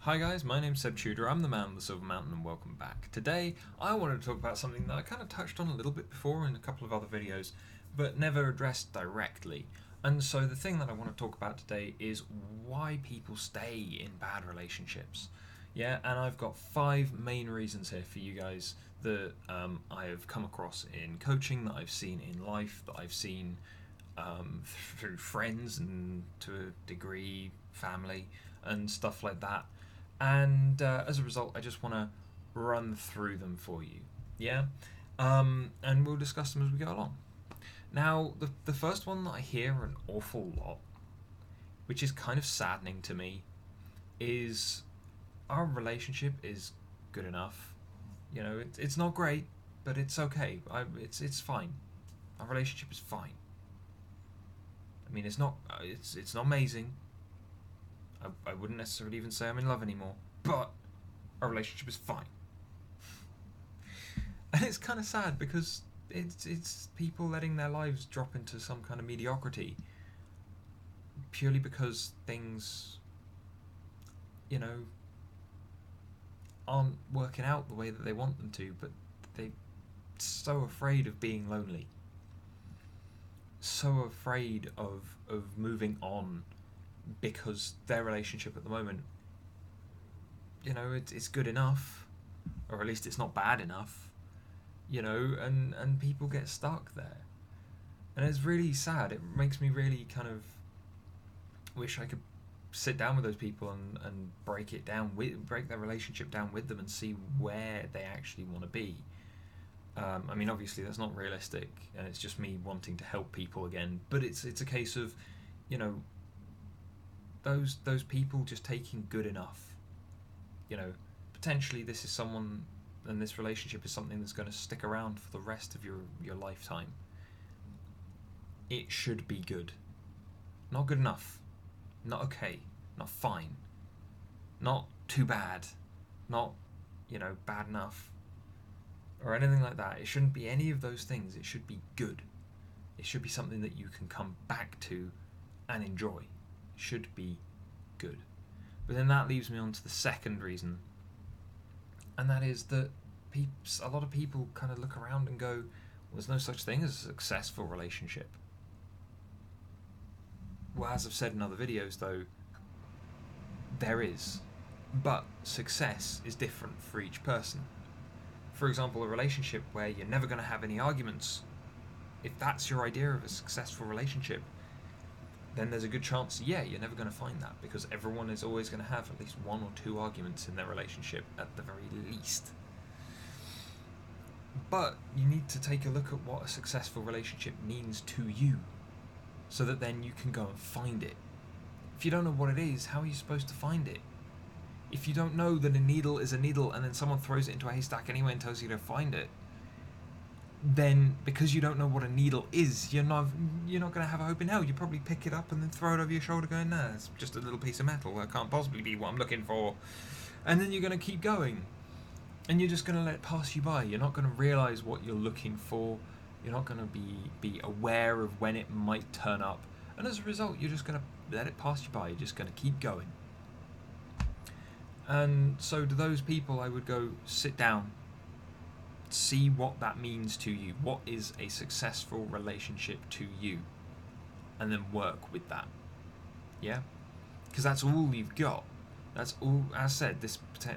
Hi guys, my name's Seb Tudor, I'm the man on the Silver Mountain and welcome back. Today I wanted to talk about something that I kind of touched on a little bit before in a couple of other videos, but never addressed directly. And so the thing that I want to talk about today is why people stay in bad relationships. Yeah, and I've got 5 main reasons here for you guys that I have come across in coaching, that I've seen in life, that I've seen through friends and to a degree family and stuff like that. And as a result, I just want to run through them for you. Yeah? And we'll discuss them as we go along. Now, the first one that I hear an awful lot, which is kind of saddening to me, is our relationship is good enough. You know, it's not great, but it's okay. It's fine. Our relationship is fine. I mean, it's not amazing. I wouldn't necessarily even say I'm in love anymore, but our relationship is fine. And it's kind of sad because it's people letting their lives drop into some kind of mediocrity purely because things, you know, aren't working out the way that they want them to, but they're so afraid of being lonely, so afraid of moving on because their relationship at the moment, you know, it's good enough, or at least it's not bad enough, you know, and people get stuck there. And it's really sad. It makes me really kind of wish I could sit down with those people and break their relationship down with them and see where they actually want to be. I mean, obviously that's not realistic, and it's just me wanting to help people again. But it's a case of, you know, those people just taking good enough. You know, potentially this is someone, and this relationship is something that's going to stick around for the rest of your lifetime. It should be good. Not good enough. Not okay. Not fine. Not too bad. Not, you know, bad enough. Or anything like that. It shouldn't be any of those things. It should be good. It should be something that you can come back to and enjoy. It should be good. But then that leaves me on to the second reason, and that is that a lot of people kind of look around and go, well, there's no such thing as a successful relationship. Well, as I've said in other videos, though, there is. But success is different for each person. For example, a relationship where you're never going to have any arguments, if that's your idea of a successful relationship, then there's a good chance, yeah, you're never going to find that, because everyone is always going to have at least 1 or 2 arguments in their relationship, at the very least. But you need to take a look at what a successful relationship means to you, so that then you can go and find it. If you don't know what it is, how are you supposed to find it? If you don't know that a needle is a needle and then someone throws it into a haystack anyway and tells you to find it, then because you don't know what a needle is, you're not going to have a hope in hell. You probably pick it up and then throw it over your shoulder going, nah, it's just a little piece of metal, that can't possibly be what I'm looking for. And then you're going to keep going, and you're just going to let it pass you by. You're not going to realise what you're looking for. You're not going to be aware of when it might turn up, and as a result you're just going to let it pass you by. You're just going to keep going. And so to those people, I would go, sit down, see what that means to you. What is a successful relationship to you? And then work with that. Yeah? Because that's all you've got. That's all. As said,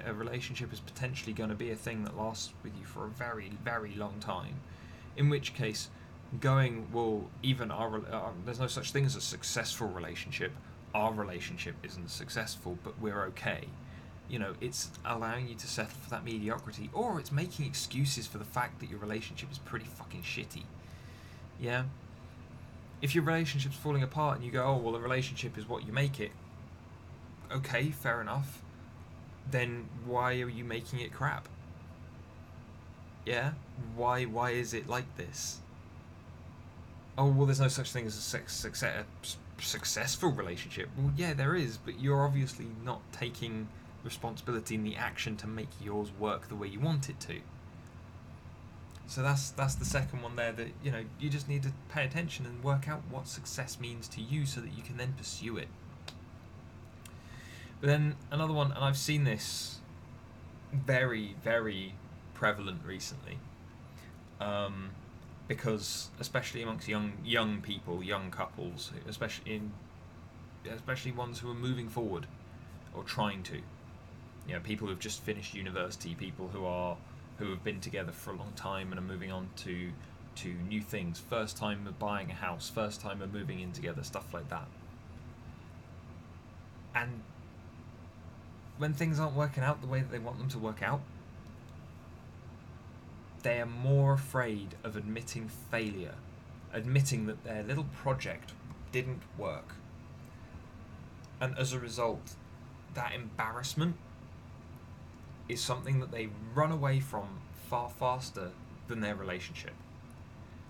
a relationship is potentially going to be a thing that lasts with you for a very, very long time. In which case, going, well, even there's no such thing as a successful relationship. Our relationship isn't successful, but we're okay. You know, it's allowing you to settle for that mediocrity, or it's making excuses for the fact that your relationship is pretty fucking shitty. Yeah? If your relationship's falling apart and you go, oh, well, the relationship is what you make it. Okay, fair enough. Then why are you making it crap? Yeah? Why is it like this? Oh, well, there's no such thing as a successful relationship. Well, yeah, there is, but you're obviously not taking responsibility in the action to make yours work the way you want it to. So that's the second one there, that, you know, you just need to pay attention and work out what success means to you so that you can then pursue it. But then another one, and I've seen this very, very prevalent recently, um, because especially amongst young people, young couples, especially ones who are moving forward or trying to, people who've just finished university, people who have been together for a long time and are moving on to new things, first time of buying a house, first time of moving in together, stuff like that. And when things aren't working out the way that they want them to work out, they are more afraid of admitting failure, admitting that their little project didn't work. And as a result, that embarrassment is something that they run away from far faster than their relationship.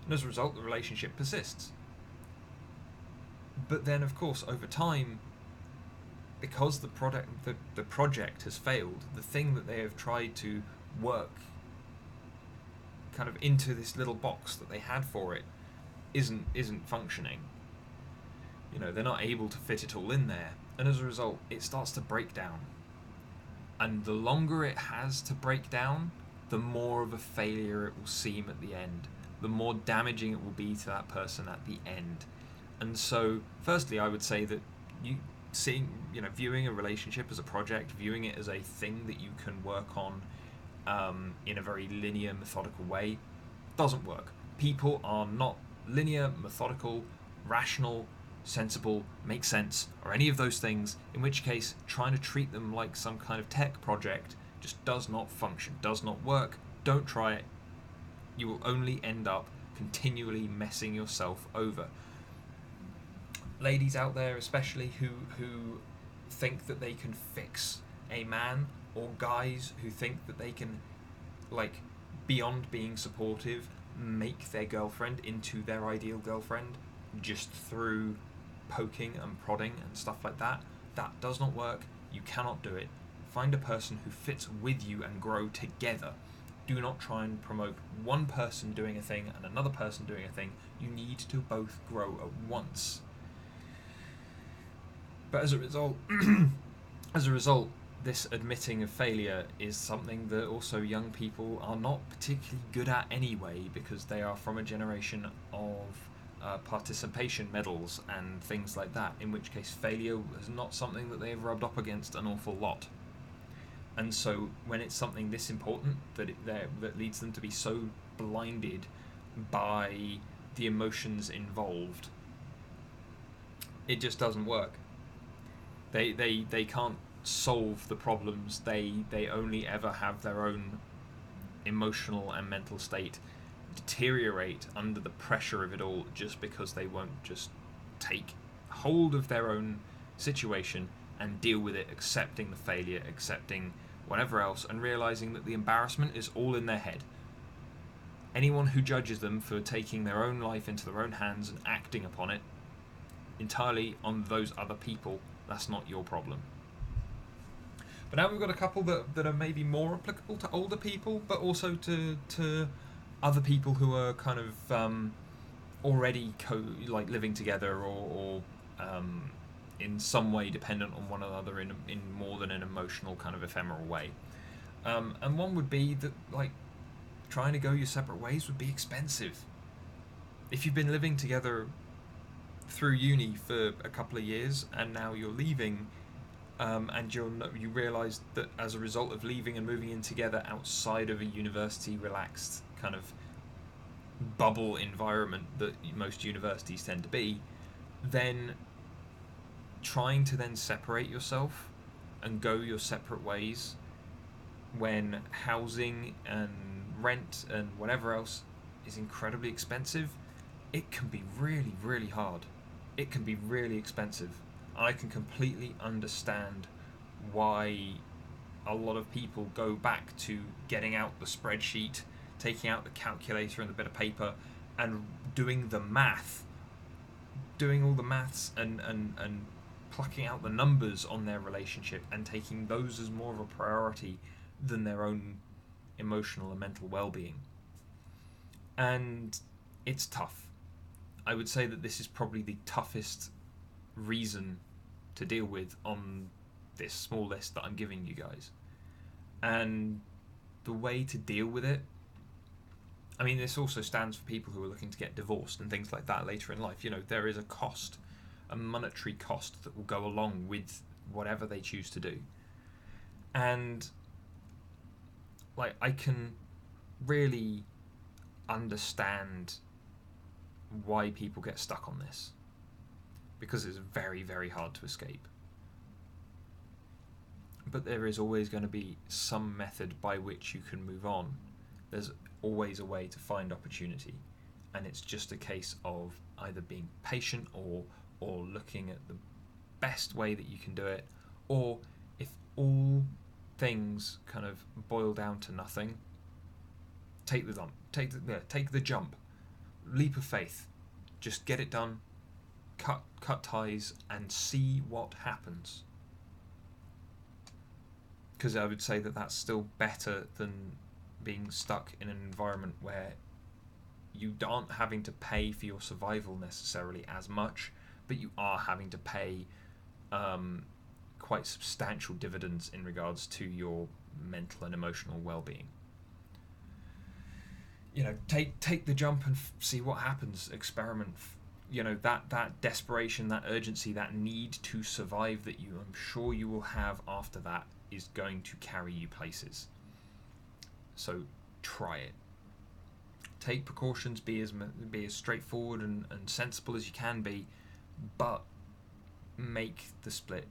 And as a result, the relationship persists. But then, of course, over time, because the project has failed, the thing that they have tried to work kind of into this little box that they had for it isn't functioning. They're not able to fit it all in there, and as a result, it starts to break down. And the longer it has to break down, the more of a failure it will seem at the end, the more damaging it will be to that person at the end. And so, firstly, I would say that viewing a relationship as a project, viewing it as a thing that you can work on in a very linear, methodical way, doesn't work. People are not linear, methodical, rational, sensible, make sense, or any of those things, in which case trying to treat them like some kind of tech project just does not function, does not work. Don't try it. You will only end up continually messing yourself over. Ladies out there especially who think that they can fix a man, or guys who think that they can, beyond being supportive, make their girlfriend into their ideal girlfriend just through poking and prodding and stuff like that. That does not work. You cannot do it. Find a person who fits with you and grow together. Do not try and promote one person doing a thing and another person doing a thing. You need to both grow at once. But as a result, this admitting of failure is something that also young people are not particularly good at anyway, because they are from a generation of participation medals and things like that, in which case failure is not something that they've rubbed up against an awful lot. And so when it's something this important that leads them to be so blinded by the emotions involved, it just doesn't work. They can't solve the problems. They only ever have their own emotional and mental state deteriorate under the pressure of it all, just because they won't just take hold of their own situation and deal with it, accepting the failure, accepting whatever else, and realizing that the embarrassment is all in their head. Anyone who judges them for taking their own life into their own hands and acting upon it entirely on those other people, that's not your problem. But now we've got a couple that are maybe more applicable to older people, but also to other people who are kind of already living together, or in some way dependent on one another in more than an emotional kind of ephemeral way. And one would be that trying to go your separate ways would be expensive. If you've been living together through uni for a couple of years and now you're leaving, and you realise that as a result of leaving and moving in together outside of a university relaxed kind of bubble environment that most universities tend to be, then trying to then separate yourself and go your separate ways when housing and rent and whatever else is incredibly expensive, it can be really, really hard. It can be really expensive. I can completely understand why a lot of people go back to getting out the spreadsheet, taking out the calculator and the bit of paper, and doing the math, doing all the maths and plucking out the numbers on their relationship and taking those as more of a priority than their own emotional and mental well-being. And it's tough. I would say that this is probably the toughest reason to deal with on this small list that I'm giving you guys. And the way to deal with it, I mean, this also stands for people who are looking to get divorced and things like that later in life. There is a cost, a monetary cost that will go along with whatever they choose to do. And like, I can really understand why people get stuck on this, because it's very, very hard to escape. But there is always going to be some method by which you can move on. There's always a way to find opportunity, and it's just a case of either being patient or looking at the best way that you can do it, or if all things kind of boil down to nothing, take the jump, leap of faith, just get it done, cut ties, and see what happens. Because I would say that that's still better than being stuck in an environment where you aren't having to pay for your survival necessarily as much, but you are having to pay quite substantial dividends in regards to your mental and emotional well-being. Take the jump and see what happens. Experiment. That desperation, that urgency, that need to survive that I'm sure you will have after that is going to carry you places. So try it. Take precautions, be as straightforward and sensible as you can be, but make the split.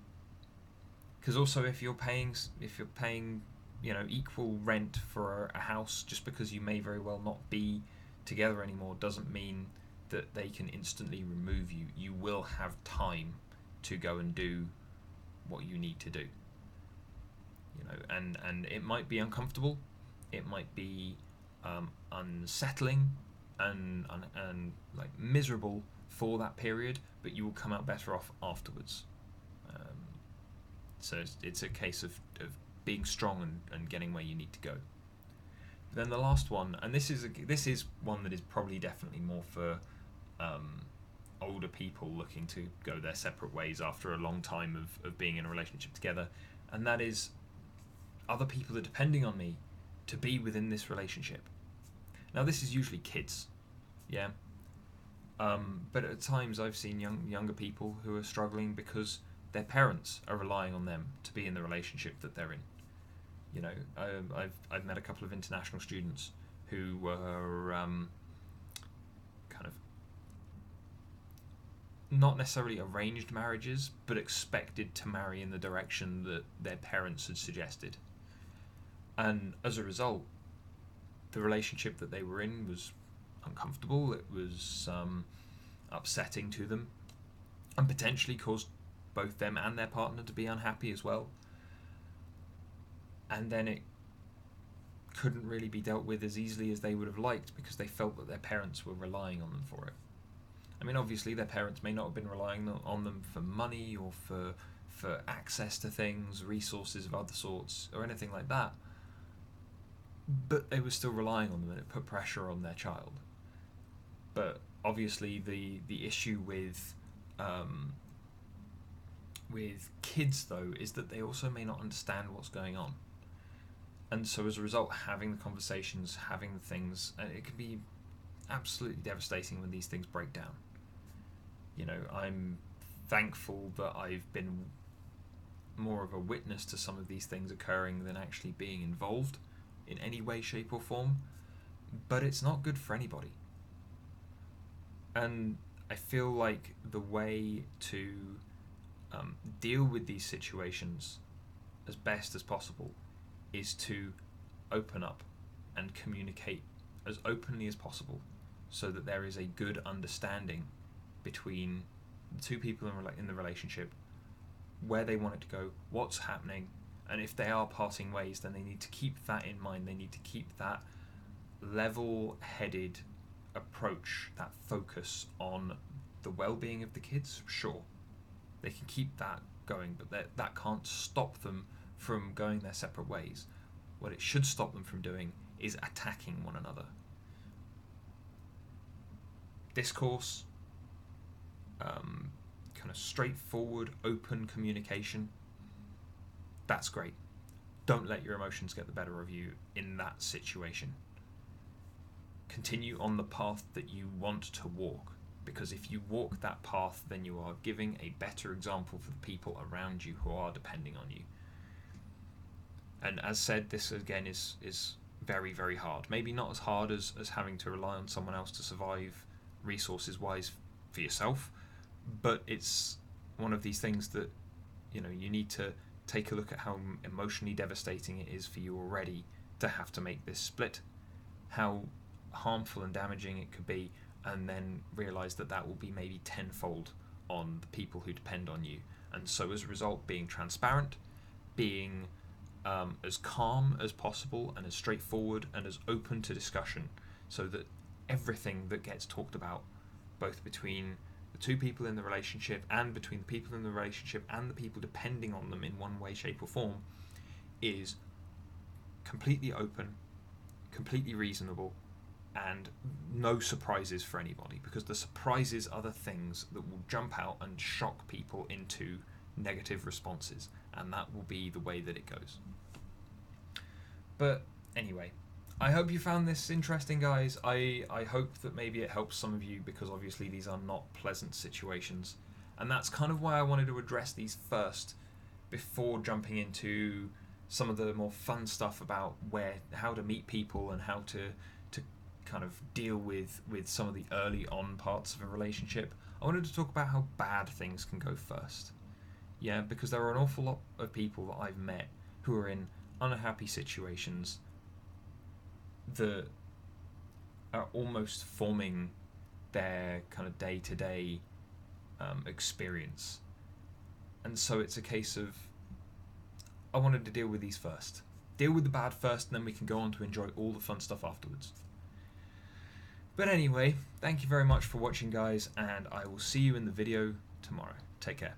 Because also, if you're paying equal rent for a house, just because you may very well not be together anymore, doesn't mean that they can instantly remove you. You will have time to go and do what you need to do. And it might be uncomfortable, it might be unsettling and like miserable for that period, but you will come out better off afterwards. So it's a case of being strong and getting where you need to go. But then the last one, and this is one that is probably definitely more for older people looking to go their separate ways after a long time of being in a relationship together, and that is, other people are depending on me to be within this relationship. Now, this is usually kids, yeah, but at times I've seen younger people who are struggling because their parents are relying on them to be in the relationship that they're in. I've met a couple of international students who were kind of not necessarily arranged marriages, but expected to marry in the direction that their parents had suggested. And as a result, the relationship that they were in was uncomfortable, it was upsetting to them, and potentially caused both them and their partner to be unhappy as well. And then it couldn't really be dealt with as easily as they would have liked, because they felt that their parents were relying on them for it. I mean, obviously their parents may not have been relying on them for money or for access to things, resources of other sorts, or anything like that, but they were still relying on them, and it put pressure on their child. But obviously the issue with kids, though, is that they also may not understand what's going on. And so as a result, having the conversations, having the things, it can be absolutely devastating when these things break down. I'm thankful that I've been more of a witness to some of these things occurring than actually being involved in any way, shape or form, but it's not good for anybody. And I feel like the way to deal with these situations as best as possible is to open up and communicate as openly as possible, so that there is a good understanding between the two people in the relationship, where they want it to go, what's happening, and if they are parting ways, then they need to keep that in mind. They need to keep that level-headed approach, that focus on the well-being of the kids. Sure, they can keep that going, but that can't stop them from going their separate ways. What it should stop them from doing is attacking one another. Discourse, kind of straightforward, open communication That's great. Don't let your emotions get the better of you in that situation. Continue on the path that you want to walk, because if you walk that path, then you are giving a better example for the people around you who are depending on you. And as said, this again is very, very hard. Maybe not as hard as having to rely on someone else to survive resources wise for yourself, but it's one of these things that, you know, you need to take a look at how emotionally devastating it is for you already to have to make this split, how harmful and damaging it could be, and then realize that that will be maybe tenfold on the people who depend on you. And so as a result, being transparent, being as calm as possible and as straightforward and as open to discussion, so that everything that gets talked about, both between the two people in the relationship and between the people in the relationship and the people depending on them in one way, shape or form, is completely open, completely reasonable, and no surprises for anybody, because the surprises are the things that will jump out and shock people into negative responses, and that will be the way that it goes. But anyway, I hope you found this interesting, guys. I hope that maybe it helps some of you, because obviously these are not pleasant situations, and that's kind of why I wanted to address these first before jumping into some of the more fun stuff about how to meet people and how to kind of deal with some of the early on parts of a relationship. I wanted to talk about how bad things can go first. Yeah, because there are an awful lot of people that I've met who are in unhappy situations that are almost forming their kind of day-to-day experience. And so it's a case of, I wanted to deal with these first. Deal with the bad first, and then we can go on to enjoy all the fun stuff afterwards. But anyway, thank you very much for watching, guys, and I will see you in the video tomorrow. Take care.